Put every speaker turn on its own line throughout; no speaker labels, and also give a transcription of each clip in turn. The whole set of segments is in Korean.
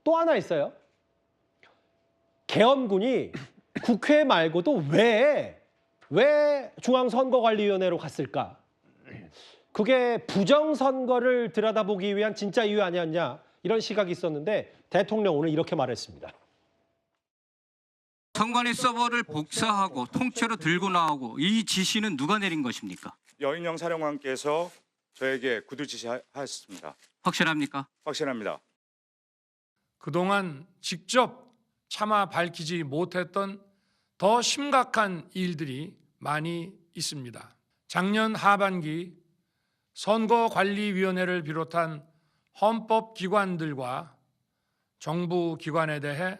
또 하나 있어요. 계엄군이 국회 말고도 왜 중앙선거관리위원회로 갔을까? 그게 부정선거를 들여다보기 위한 진짜 이유 아니었냐? 이런 시각이 있었는데 대통령 오늘 이렇게 말했습니다.
선관위 서버를 복사하고 통째로 들고 나오고 이 지시는 누가 내린 것입니까?
여인영 사령관께서 저에게 구두 지시하셨습니다.
확실합니까?
확신합니다.
그동안 직접 차마 밝히지 못했던 더 심각한 일들이 많이 있습니다. 작년 하반기 선거관리위원회를 비롯한 헌법기관들과 정부기관에 대해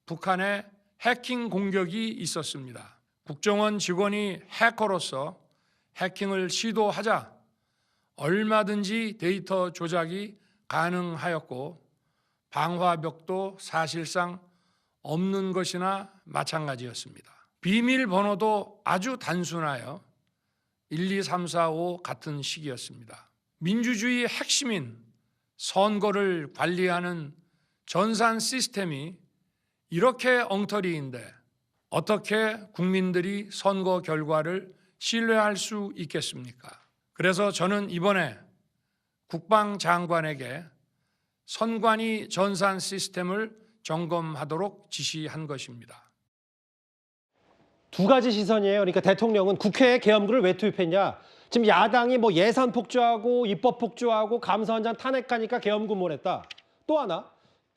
북한의 해킹 공격이 있었습니다. 국정원 직원이 해커로서 해킹을 시도하자 얼마든지 데이터 조작이 가능하였고 방화벽도 사실상 없는 것이나 마찬가지였습니다. 비밀번호도 아주 단순하여 1, 2, 3, 4, 5 같은 식이었습니다. 민주주의의 핵심인 선거를 관리하는 전산 시스템이 이렇게 엉터리인데 어떻게 국민들이 선거 결과를 신뢰할 수 있겠습니까? 그래서 저는 이번에 국방장관에게 선관위 전산 시스템을 점검하도록 지시한 것입니다.
두 가지 시선이에요. 그러니까 대통령은 국회에 계엄군을 왜 투입했냐? 지금 야당이 뭐 예산 폭주하고 입법 폭주하고 감사원장 탄핵하니까 계엄군 몰았다. 또 하나,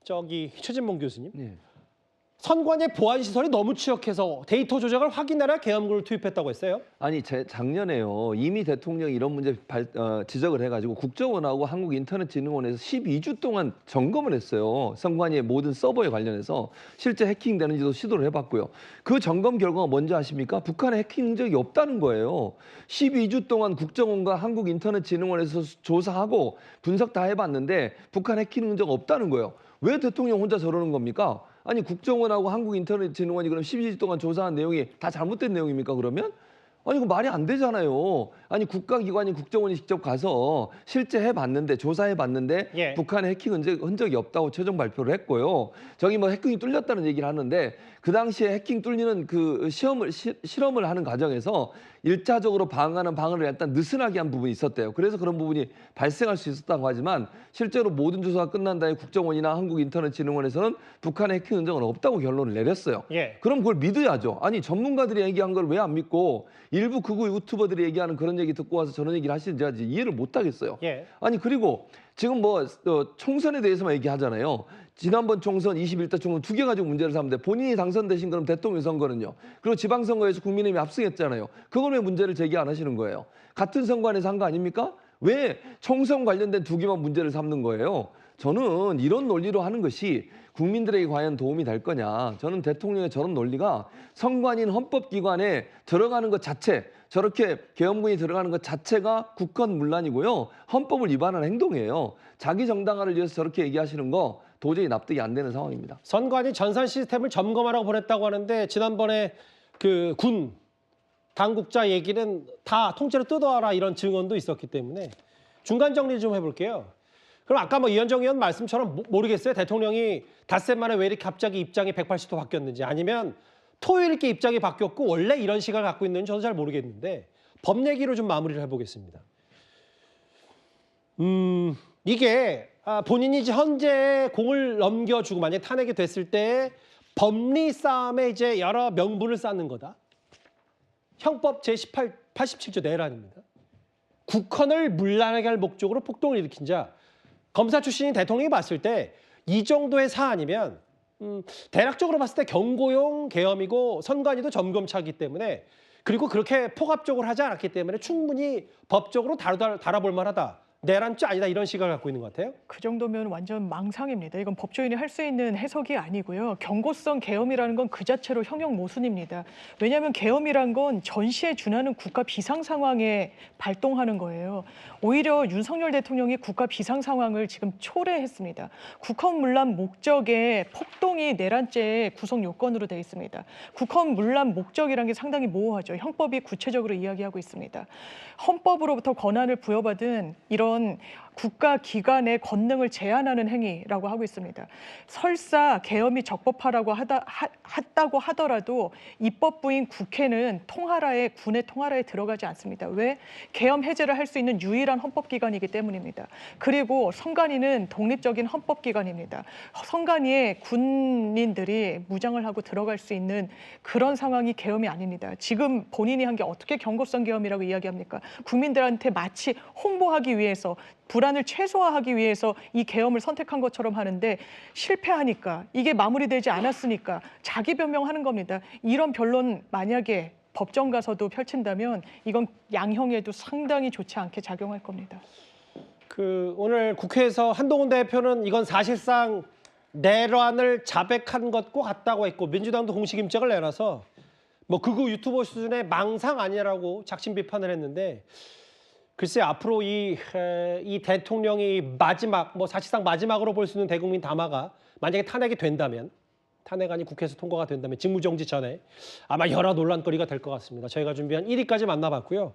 저기 최진봉 교수님.
네.
선관위의 보안 시설이 너무 취약해서 데이터 조작을 확인하려 계엄군을 투입했다고 했어요.
아니 작년에요. 이미 대통령이 이런 문제 지적을 해가지고 국정원하고 한국인터넷진흥원에서 12주 동안 점검을 했어요. 선관위의 모든 서버에 관련해서 실제 해킹되는지도 시도를 해봤고요. 그 점검 결과가 뭔지 아십니까? 북한에 해킹 흔적이 없다는 거예요. 12주 동안 국정원과 한국인터넷진흥원에서 조사하고 분석 다 해봤는데 북한 해킹 흔적 없다는 거예요. 왜 대통령 혼자 저러는 겁니까? 아니 국정원하고 한국인터넷진흥원이 그럼 12주 동안 조사한 내용이 다 잘못된 내용입니까 그러면? 아니, 그 말이 안 되잖아요. 아니, 국가기관인 국정원이 직접 가서 실제 해봤는데, 조사해봤는데,
예.
북한의 해킹 흔적이 없다고 최종 발표를 했고요. 저기 뭐 해킹이 뚫렸다는 얘기를 하는데, 그 당시에 해킹 뚫리는 그 실험을 하는 과정에서 1차적으로 방어하는 방어를 일단 느슨하게 한 부분이 있었대요. 그래서 그런 부분이 발생할 수 있었다고 하지만, 실제로 모든 조사가 끝난 다음에 국정원이나 한국인터넷진흥원에서는 북한의 해킹 흔적은 없다고 결론을 내렸어요.
예.
그럼 그걸 믿어야죠. 아니, 전문가들이 얘기한 걸 왜 안 믿고 일부 극우 유튜버들이 얘기하는 그런 얘기 듣고 와서 저런 얘기를 하시는지 제가 이해를 못 하겠어요.
예.
아니, 그리고 지금 뭐 총선에 대해서만 얘기하잖아요. 지난번 총선 21대 총선 두 개 가지고 문제를 삼는데 본인이 당선되신 그럼 대통령 선거는요. 그리고 지방선거에서 국민의힘이 압승했잖아요. 그걸 왜 문제를 제기 안 하시는 거예요? 같은 선관위에서 한 거 아닙니까? 왜 총선 관련된 두 개만 문제를 삼는 거예요? 저는 이런 논리로 하는 것이 국민들에게 과연 도움이 될 거냐. 저는 대통령의 저런 논리가 선관위인 헌법기관에 들어가는 것 자체, 저렇게 계엄군이 들어가는 것 자체가 국헌문란이고요. 헌법을 위반하는 행동이에요. 자기 정당화를 위해서 저렇게 얘기하시는 거 도저히 납득이 안 되는 상황입니다.
선관위 전산 시스템을 점검하라고 보냈다고 하는데 지난번에 그 군 당국자 얘기는 다 통째로 뜯어와라 이런 증언도 있었기 때문에 중간 정리 좀 해볼게요. 그럼 아까 뭐 이현정 의원 말씀처럼 모르겠어요. 대통령이 닷새 만에 왜 이렇게 갑자기 입장이 180도 바뀌었는지 아니면 토요일 이렇게 입장이 바뀌었고 원래 이런 시각을 갖고 있는지 저도 잘 모르겠는데 법 얘기로 좀 마무리를 해보겠습니다. 이게 본인이 이제 현재 공을 넘겨주고 만약 탄핵이 됐을 때 법리 싸움에 이제 여러 명분을 쌓는 거다. 형법 제87조 내란입니다. 국헌을 문란하게 할 목적으로 폭동을 일으킨 자. 검사 출신인 대통령이 봤을 때 이 정도의 사안이면 대략적으로 봤을 때 경고용 계엄이고 선관위도 점검차기 때문에 그리고 그렇게 폭압적으로 하지 않았기 때문에 충분히 법적으로 다뤄볼 만하다. 내란죄 아니다 이런 시각을 갖고 있는 것 같아요.
그 정도면 완전 망상입니다. 이건 법조인이 할 수 있는 해석이 아니고요. 경고성 계엄이라는 건 그 자체로 형용 모순입니다. 왜냐하면 계엄이란 건 전시에 준하는 국가 비상 상황에 발동하는 거예요. 오히려 윤석열 대통령이 국가 비상 상황을 지금 초래했습니다. 국헌문란 목적에 폭동이 내란죄의 구성 요건으로 되어 있습니다. 국헌문란 목적이라는 게 상당히 모호하죠. 형법이 구체적으로 이야기하고 있습니다. 헌법으로부터 권한을 부여받은 이런 국가 기관의 권능을 제한하는 행위라고 하고 있습니다. 설사 계엄이 적법하다고 하더라도 입법부인 국회는 통하라에 군의 통하라에 들어가지 않습니다. 왜? 계엄 해제를 할 수 있는 유일한 헌법기관이기 때문입니다. 그리고 선관위는 독립적인 헌법기관입니다. 선관위에 군인들이 무장을 하고 들어갈 수 있는 그런 상황이 계엄이 아닙니다. 지금 본인이 한 게 어떻게 경고성 계엄이라고 이야기합니까? 국민들한테 마치 홍보하기 위해서 불안을 최소화하기 위해서 이 계엄을 선택한 것처럼 하는데 실패하니까 이게 마무리되지 않았으니까 자기 변명하는 겁니다. 이런 변론 만약에 법정 가서도 펼친다면 이건 양형에도 상당히 좋지 않게 작용할 겁니다.
오늘 국회에서 한동훈 대표는 이건 사실상 내란을 자백한 것과 같다고 했고 민주당도 공식 입장을 내놔서 뭐 극우 유튜버 수준의 망상 아니라고 작심 비판을 했는데 글쎄 앞으로 이 대통령이 마지막 뭐 사실상 마지막으로 볼 수 있는 대국민 담화가 만약에 탄핵이 된다면 탄핵안이 국회에서 통과가 된다면 직무정지 전에 아마 여러 논란거리가 될 것 같습니다. 저희가 준비한 1위까지 만나봤고요.